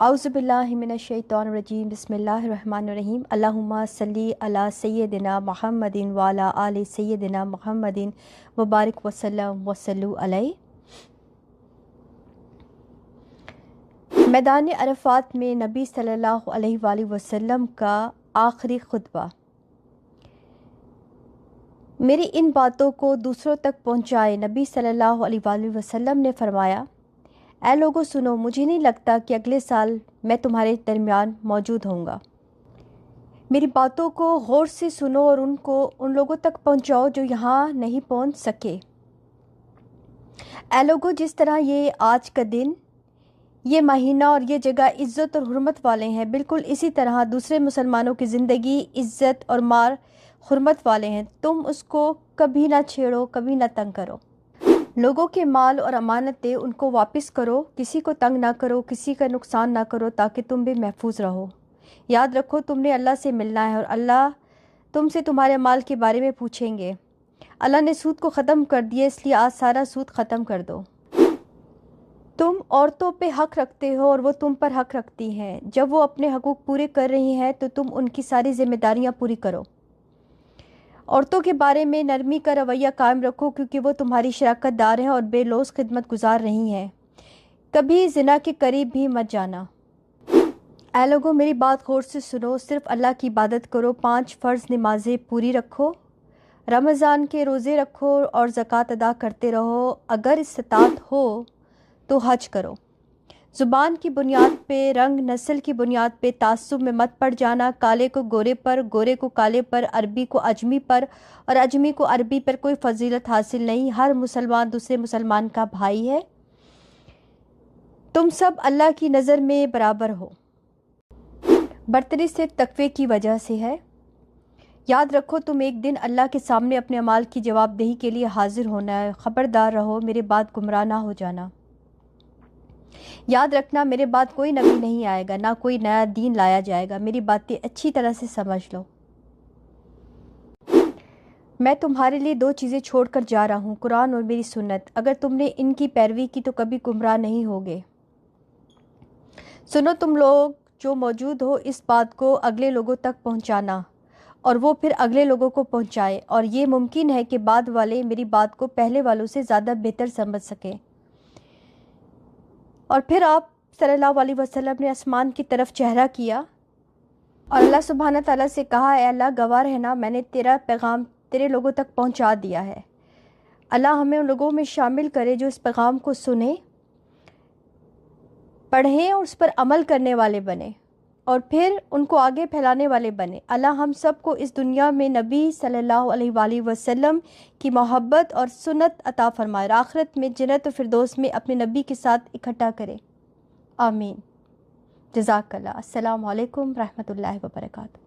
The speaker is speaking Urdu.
اعوذ باللہ من الشیطان الرجیم بسم اللہ الرحمن الرحیم اللہم صلی علی سیدنا محمد وعلی آل سیدنا محمد وبارک وسلم وصلو علیہ۔ میدان عرفات میں نبی صلی اللہ علیہ وآلہ وسلم کا آخری خطبہ۔ میری ان باتوں کو دوسروں تک پہنچائے۔ نبی صلی اللہ علیہ وآلہ وسلم نے فرمایا، اے لوگوں سنو، مجھے نہیں لگتا کہ اگلے سال میں تمہارے درمیان موجود ہوں گا۔ میری باتوں کو غور سے سنو اور ان کو ان لوگوں تک پہنچاؤ جو یہاں نہیں پہنچ سکے۔ اے لوگوں، جس طرح یہ آج کا دن، یہ مہینہ اور یہ جگہ عزت اور حرمت والے ہیں، بالکل اسی طرح دوسرے مسلمانوں کی زندگی عزت اور مال حرمت والے ہیں۔ تم اس کو کبھی نہ چھیڑو، کبھی نہ تنگ کرو۔ لوگوں کے مال اور امانتیں ان کو واپس کرو، کسی کو تنگ نہ کرو، کسی کا نقصان نہ کرو، تاکہ تم بھی محفوظ رہو۔ یاد رکھو، تم نے اللہ سے ملنا ہے اور اللہ تم سے تمہارے مال کے بارے میں پوچھیں گے۔ اللہ نے سود کو ختم کر دیا، اس لیے آج سارا سود ختم کر دو۔ تم عورتوں پہ حق رکھتے ہو اور وہ تم پر حق رکھتی ہیں۔ جب وہ اپنے حقوق پورے کر رہی ہیں تو تم ان کی ساری ذمہ داریاں پوری کرو۔ عورتوں کے بارے میں نرمی کا رویہ قائم رکھو، کیونکہ وہ تمہاری شراکت دار ہیں اور بے لوث خدمت گزار رہی ہیں۔ کبھی زنا کے قریب بھی مت جانا۔ اے لوگوں، میری بات غور سے سنو، صرف اللہ کی عبادت کرو، 5 فرض نمازیں پوری رکھو، رمضان کے روزے رکھو اور زکوٰۃ ادا کرتے رہو، اگر استطاعت ہو تو حج کرو۔ زبان کی بنیاد پہ، رنگ نسل کی بنیاد پہ تعصب میں مت پڑ جانا۔ کالے کو گورے پر، گورے کو کالے پر، عربی کو اجمی پر اور اجمی کو عربی پر کوئی فضیلت حاصل نہیں۔ ہر مسلمان دوسرے مسلمان کا بھائی ہے۔ تم سب اللہ کی نظر میں برابر ہو۔ برتری صرف تقوی کی وجہ سے ہے۔ یاد رکھو، تم ایک دن اللہ کے سامنے اپنے اعمال کی جواب دہی کے لیے حاضر ہونا ہے۔ خبردار رہو، میرے بعد گمراہ نہ ہو جانا۔ یاد رکھنا، میرے بعد کوئی نبی نہیں آئے گا، نہ کوئی نیا دین لایا جائے گا۔ میری باتیں اچھی طرح سے سمجھ لو۔ میں تمہارے لیے 2 چیزیں چھوڑ کر جا رہا ہوں، قرآن اور میری سنت۔ اگر تم نے ان کی پیروی کی تو کبھی گمراہ نہیں ہوگے۔ سنو تم لوگ جو موجود ہو، اس بات کو اگلے لوگوں تک پہنچانا اور وہ پھر اگلے لوگوں کو پہنچائے، اور یہ ممکن ہے کہ بعد والے میری بات کو پہلے والوں سے زیادہ بہتر سمجھ سکیں۔ اور پھر آپ صلی اللہ علیہ وسلم نے آسمان کی طرف چہرہ کیا اور اللہ سبحانہ تعالیٰ سے کہا، اے اللہ، گواہ رہنا، میں نے تیرا پیغام تیرے لوگوں تک پہنچا دیا ہے۔ اللہ ہمیں ان لوگوں میں شامل کرے جو اس پیغام کو سنیں، پڑھیں اور اس پر عمل کرنے والے بنیں، اور پھر ان کو آگے پھیلانے والے بنیں۔ اللہ ہم سب کو اس دنیا میں نبی صلی اللہ علیہ وآلہ وسلم کی محبت اور سنت عطا فرمائے، اور آخرت میں جنت و فردوس میں اپنے نبی کے ساتھ اکٹھا کرے۔ آمین۔ جزاک اللہ۔ السلام علیکم ورحمۃ اللہ وبرکاتہ۔